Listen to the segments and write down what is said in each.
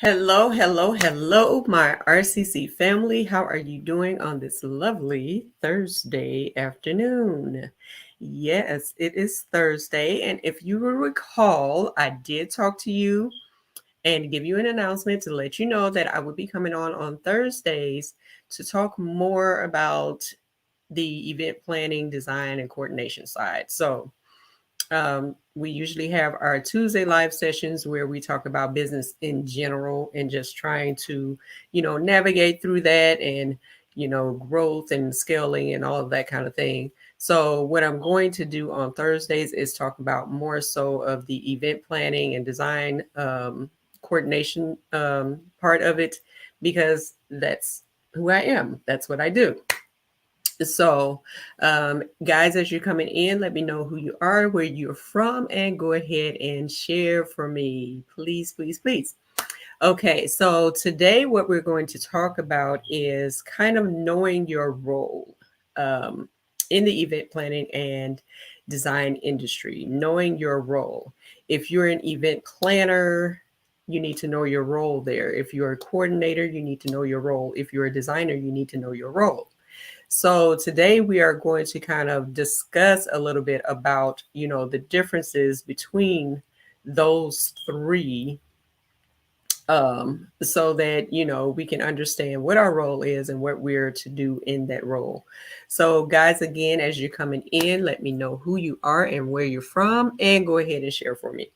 Hello, hello, hello, my RCC family. How are you doing on this lovely Thursday afternoon? Yes, it is Thursday. And if you will recall, I did talk to you and give you an announcement to let you know that I would be coming on Thursdays to talk more about the event planning, design, and coordination side. We usually have our Tuesday live sessions where we talk about business in general and just trying to, navigate through that and, growth and scaling and all of that kind of thing. So, what I'm going to do on Thursdays is talk about more so of the event planning and design coordination part of it because that's who I am. That's what I do. So, guys, as you're coming in, let me know who you are, where you're from, and go ahead and share for me. Please, please, please. Okay, so today what we're going to talk about is kind of knowing your role in the event planning and design industry, knowing your role. If you're an event planner, you need to know your role there. If you're a coordinator, you need to know your role. If you're a designer, you need to know your role. So today we are going to kind of discuss a little bit about, the differences between those three so that, we can understand what our role is and what we're to do in that role. So guys, again, as you're coming in, let me know who you are and where you're from and go ahead and share for me.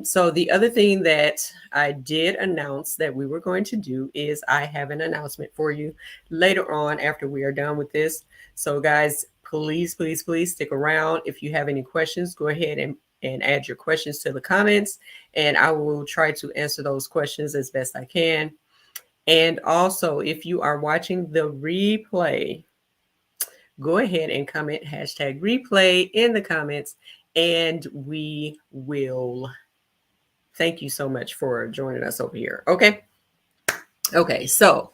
So the other thing that I did announce that we were going to do is I have an announcement for you later on after we are done with this. So guys, please, please, please stick around. If you have any questions, go ahead and add your questions to the comments and I will try to answer those questions as best I can. And also, if you are watching the replay, go ahead and comment #replay in the comments and we will thank you so much for joining us over here. Okay, so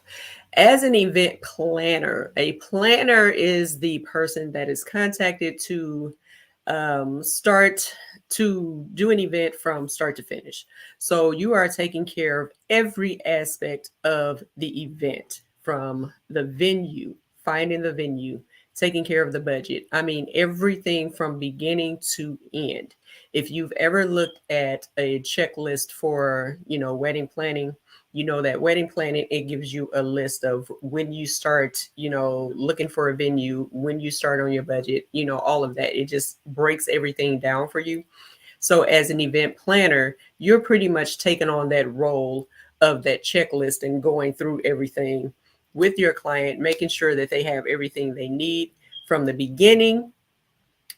as an event planner, a planner is the person that is contacted to start to do an event from start to finish. So you are taking care of every aspect of the event, from the venue, finding the venue, taking care of the budget. I mean, everything from beginning to end. If you've ever looked at a checklist for, wedding planning, you know that wedding planning, it gives you a list of when you start, looking for a venue, when you start on your budget, all of that. It just breaks everything down for you. So as an event planner, you're pretty much taking on that role of that checklist and going through everything with your client, making sure that they have everything they need from the beginning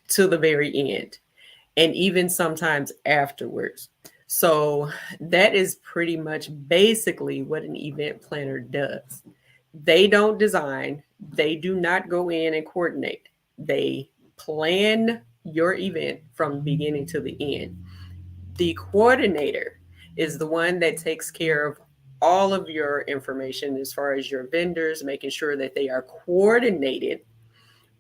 to the very end, and even sometimes afterwards. So that is pretty much basically what an event planner does. They don't design, they do not go in and coordinate. They plan your event from beginning to the end. The coordinator is the one that takes care of all of your information as far as your vendors, making sure that they are coordinated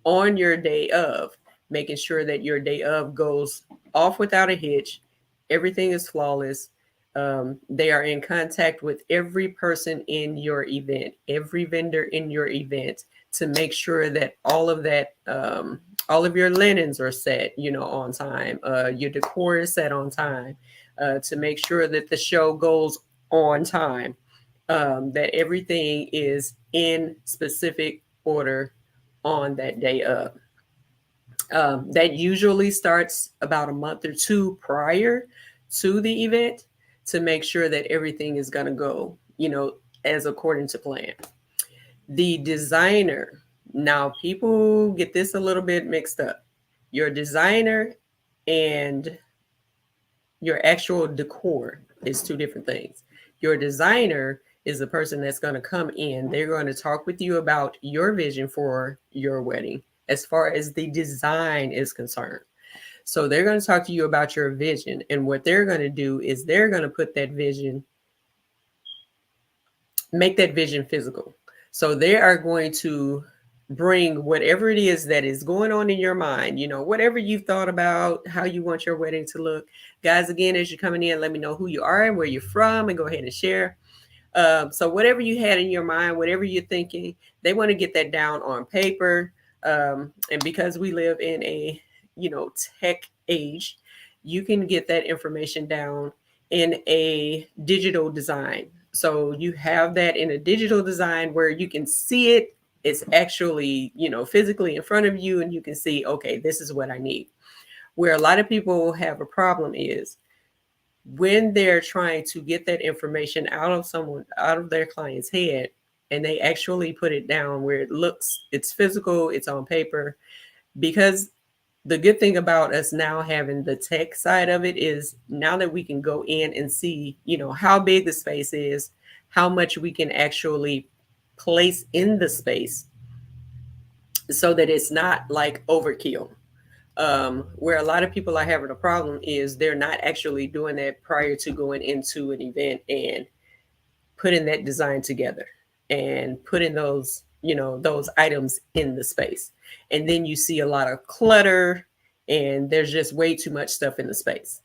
on your day of, making sure that your day of goes off without a hitch. Everything is flawless. They are in contact with every person in your event, every vendor in your event, to make sure that all of that, all of your linens are set, on time. Your decor is set on time. To make sure that the show goes on time. That everything is in specific order on that day of. That usually starts about a month or two prior to the event to make sure that everything is going to go, as according to plan. The designer, now people get this a little bit mixed up. Your designer and your actual decor is two different things. Your designer is the person that's going to come in. They're going to talk with you about your vision for your wedding as far as the design is concerned. So they're going to talk to you about your vision. And what they're going to do is they're going to put that vision, make that vision physical. So they are going to bring whatever it is that is going on in your mind, whatever you've thought about, how you want your wedding to look. Guys, again, as you're coming in, let me know who you are and where you're from and go ahead and share. So whatever you had in your mind, whatever you're thinking, they want to get that down on paper. And because we live in a, tech age, you can get that information down in a digital design. So you have that in a digital design where you can see it. It's actually, physically in front of you, and you can see, okay, this is what I need. Where a lot of people have a problem is when they're trying to get that information out of their client's head, and they actually put it down where it's physical, it's on paper. Because the good thing about us now having the tech side of it is now that we can go in and see, how big the space is, how much we can actually place in the space so that it's not like overkill. Where a lot of people are having a problem is they're not actually doing that prior to going into an event and putting that design together and putting those items in the space. And then you see a lot of clutter and there's just way too much stuff in the space.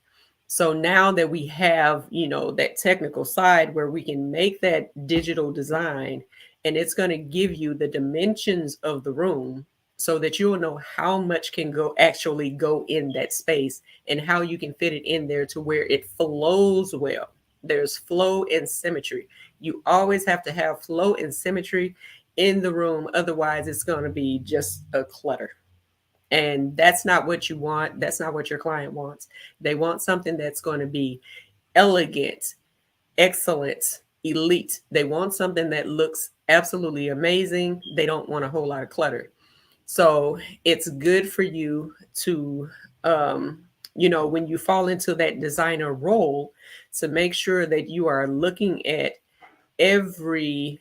So now that we have, that technical side where we can make that digital design, and it's going to give you the dimensions of the room so that you'll know how much can actually go in that space and how you can fit it in there to where it flows well. There's flow and symmetry. You always have to have flow and symmetry in the room. Otherwise, it's going to be just a clutter. And that's not what you want. That's not what your client wants. They want something that's going to be elegant, excellent, elite. They want something that looks absolutely amazing. They don't want a whole lot of clutter. So it's good for you to, when you fall into that designer role, to make sure that you are looking at every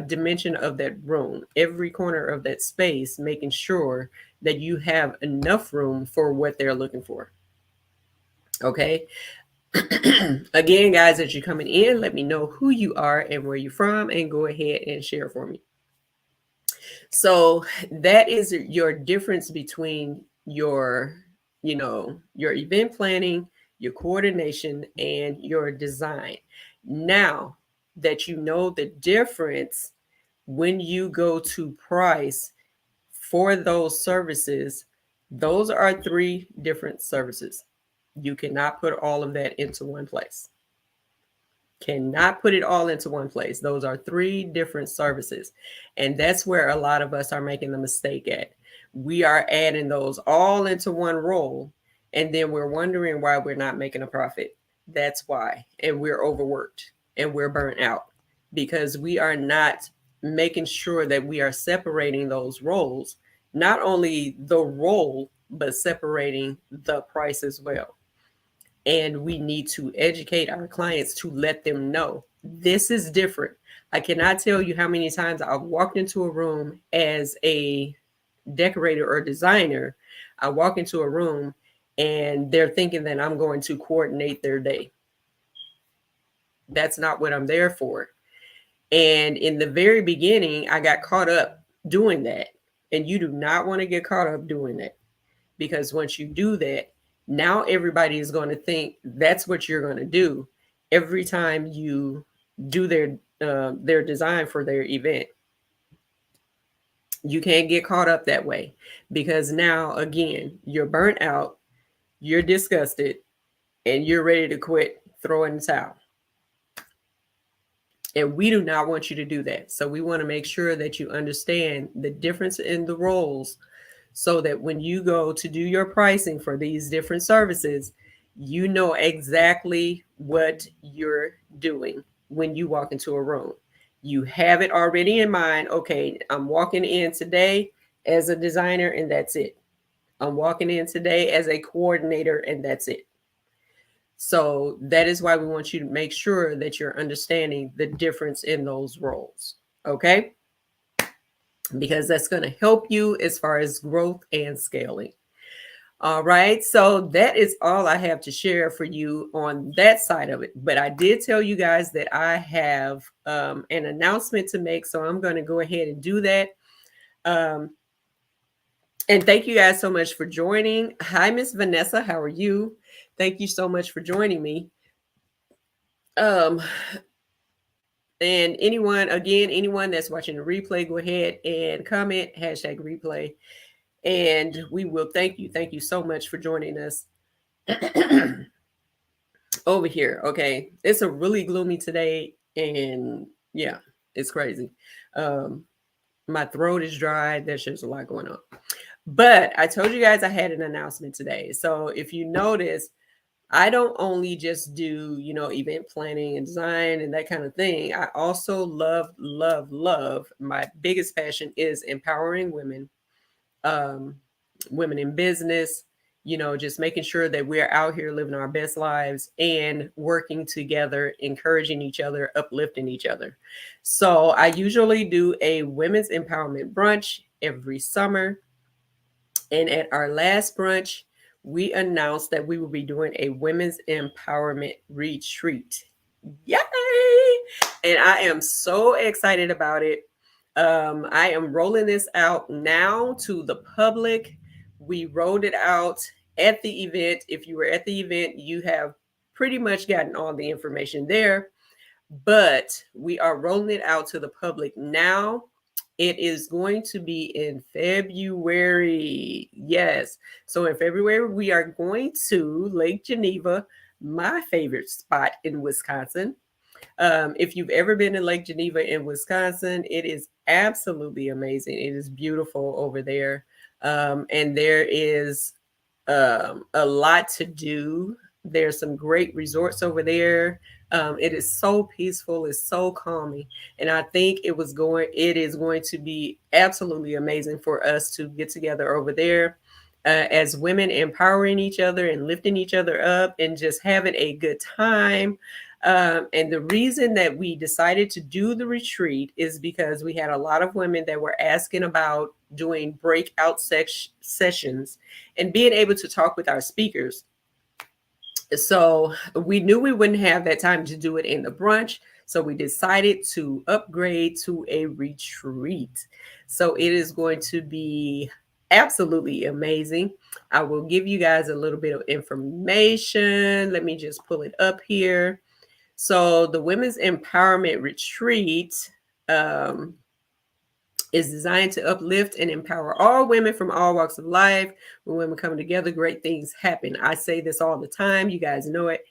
dimension of that room, every corner of that space, making sure that you have enough room for what they're looking for. Okay. Again, guys, as you're coming in, let me know who you are and where you're from, and go ahead and share for me. So that is your difference between your event planning, your coordination, and your design. Now that you know the difference, when you go to price for those services, those are 3 different services. You cannot put all of that into one place. Cannot put it all into one place. Those are 3 different services. And that's where a lot of us are making the mistake at. We are adding those all into one role, and then we're wondering why we're not making a profit. That's why. And we're overworked and we're burnt out because we are not making sure that we are separating those roles, not only the role, but separating the price as well. And we need to educate our clients to let them know this is different. I cannot tell you how many times I've walked into a room as a decorator or designer. I walk into a room and they're thinking that I'm going to coordinate their day. That's not what I'm there for. And in the very beginning, I got caught up doing that. And you do not want to get caught up doing that, because once you do that, now everybody is going to think that's what you're going to do every time you do their design for their event. You can't get caught up that way, because now, again, you're burnt out, you're disgusted, and you're ready to quit, throw in the towel. And we do not want you to do that. So we want to make sure that you understand the difference in the roles, so that when you go to do your pricing for these different services, you know exactly what you're doing when you walk into a room. You have it already in mind. Okay, I'm walking in today as a designer, and that's it. I'm walking in today as a coordinator, and that's it. So that is why we want you to make sure that you're understanding the difference in those roles. Okay? Because that's going to help you as far as growth and scaling. All right. So that is all I have to share for you on that side of it. But I did tell you guys that I have an announcement to make. So I'm going to go ahead and do that. Um, and thank you guys so much for joining. Hi, Miss Vanessa. How are you? Thank you so much for joining me. Um, and anyone that's watching the replay, go ahead and comment #replay. And we will thank you. Thank you so much for joining us over here. Okay. It's a really gloomy today. And yeah, it's crazy. Um, my throat is dry. There's just a lot going on. But I told you guys I had an announcement today. So if you notice, I don't only just do, event planning and design and that kind of thing. I also love, love, love. My biggest passion is empowering women, um, women in business, just making sure that we're out here living our best lives and working together, encouraging each other, uplifting each other. So I usually do a women's empowerment brunch every summer. And at our last brunch, we announced that we will be doing a women's empowerment retreat. Yay! And I am so excited about it. I am rolling this out now to the public. We rolled it out at the event. If you were at the event, you have pretty much gotten all the information there, but we are rolling it out to the public now. It is going to be in February. Yes. So in February, we are going to Lake Geneva, my favorite spot in Wisconsin. If you've ever been to Lake Geneva in Wisconsin, it is absolutely amazing. It is beautiful over there. And there is a lot to do. There's some great resorts over there. It is so peaceful, it's so calming, and I think it is going to be absolutely amazing for us to get together over there as women, empowering each other and lifting each other up and just having a good time. And the reason that we decided to do the retreat is because we had a lot of women that were asking about doing breakout sessions and being able to talk with our speakers. So we knew we wouldn't have that time to do it in the brunch. So we decided to upgrade to a retreat. So it is going to be absolutely amazing. I will give you guys a little bit of information. Let me just pull it up here. So the Women's Empowerment Retreat is designed to uplift and empower all women from all walks of life. When women come together, great things happen. I say this all the time. You guys know it.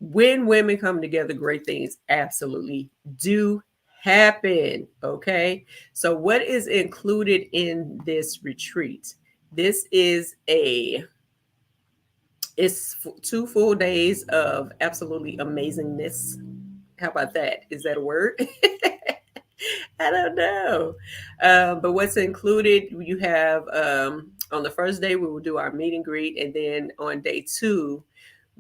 When women come together, great things absolutely do happen. Okay. So what is included in this retreat? This is it's 2 full days of absolutely amazingness. How about that? Is that a word? I don't know. But what's included, you have on the first day, we will do our meet and greet. And then on day 2,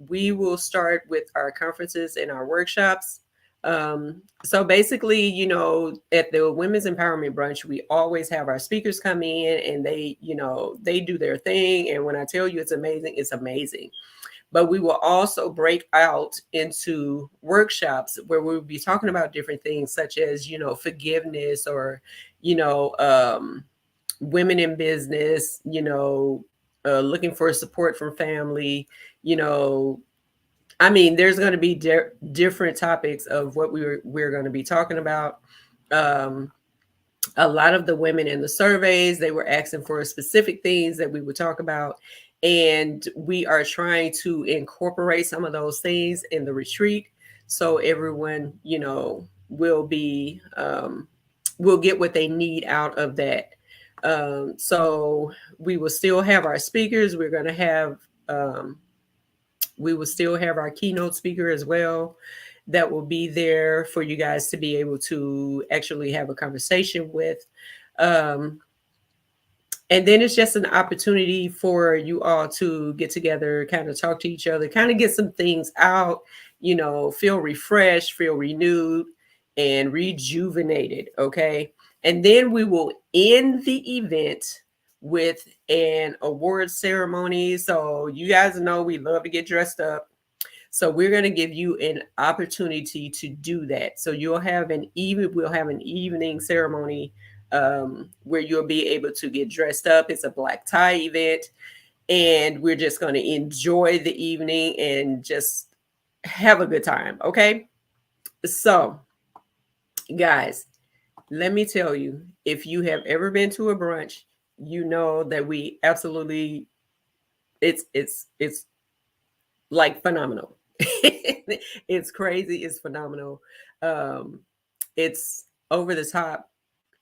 we will start with our conferences and our workshops. So basically, at the Women's Empowerment Brunch, we always have our speakers come in and they do their thing. And when I tell you it's amazing, it's amazing. But we will also break out into workshops where we'll be talking about different things such as, forgiveness or, women in business, looking for support from family, there's going to be different topics of what we're going to be talking about. A lot of the women in the surveys, they were asking for specific things that we would talk about. And we are trying to incorporate some of those things in the retreat. So everyone, will get what they need out of that. So we will still have our speakers. We're going to have, we will still have our keynote speaker as well that will be there for you guys to be able to actually have a conversation with. And then it's just an opportunity for you all to get together, kind of talk to each other, kind of get some things out, feel refreshed, feel renewed and rejuvenated. Okay. And then we will end the event with an award ceremony. So you guys know we love to get dressed up. So we're going to give you an opportunity to do that. So we'll have an evening ceremony where you'll be able to get dressed up. It's a black tie event, and we're just going to enjoy the evening and just have a good time. Okay. So, guys, let me tell you, if you have ever been to a brunch, you know that we absolutely, it's like phenomenal. It's crazy, it's phenomenal. Um it's over the top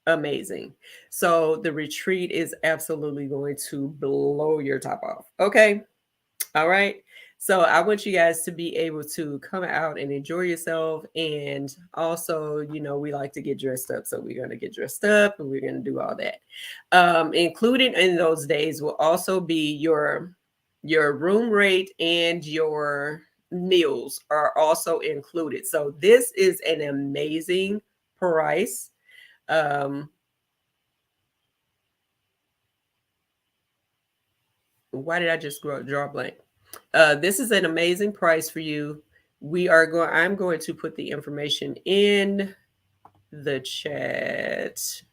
amazing. So the retreat is absolutely going to blow your top off. Okay? All right. So I want you guys to be able to come out and enjoy yourself. And also, we like to get dressed up. So we're going to get dressed up and we're going to do all that. Included in those days will also be your room rate and your meals are also included. So this is an amazing price. Why did I just draw a blank? This is an amazing price for you. I'm going to put the information in the chat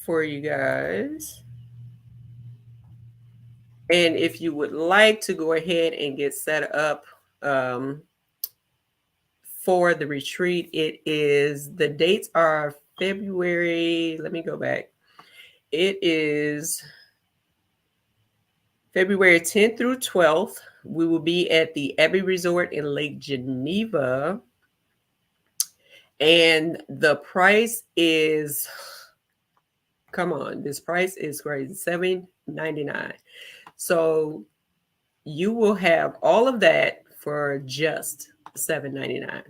for you guys. And if you would like to go ahead and get set up for the retreat, the dates are February. Let me go back. It is February 10th through 12th. We will be at the Abbey Resort in Lake Geneva. And the price is, come on, this price is crazy, $7.99. So you will have all of that for just $7.99.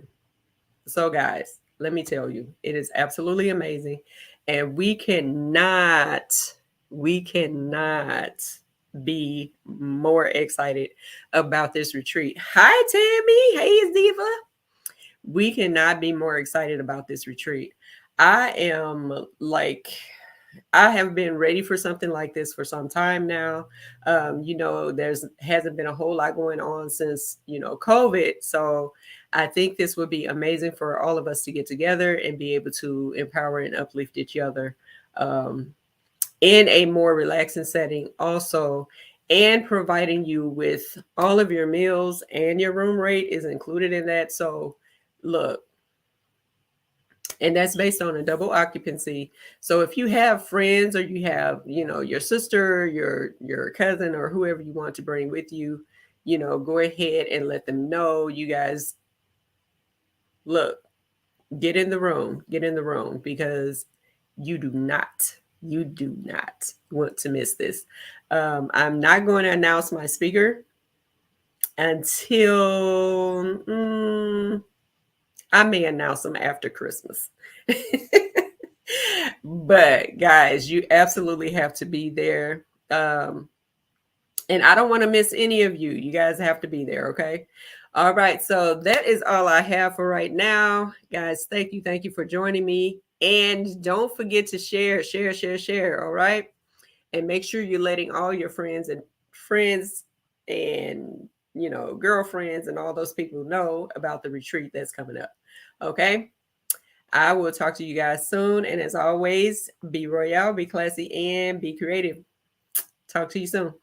So guys, let me tell you, it is absolutely amazing. And we cannot be more excited about this retreat. Hi, Tammy. Hey, Diva. We cannot be more excited about this retreat. I have been ready for something like this for some time now. There's hasn't been a whole lot going on since, COVID. So I think this would be amazing for all of us to get together and be able to empower and uplift each other in a more relaxing setting also, and providing you with all of your meals, and your room rate is included in that. So look, and that's based on a double occupancy. So if you have friends, or you have, your sister, your cousin, or whoever you want to bring with you, go ahead and let them know. You guys, look, get in the room, because you do not want to miss this. I'm not going to announce my speaker until I may announce them after Christmas. But guys, you absolutely have to be there. And I don't want to miss any of you. You guys have to be there, okay? All right, so that is all I have for right now. Guys, thank you for joining me. And don't forget to share, all right? And make sure you're letting all your friends and girlfriends and all those people know about the retreat that's coming up. Okay? I will talk to you guys soon. And as always, be royale, be classy, and be creative. Talk to you soon.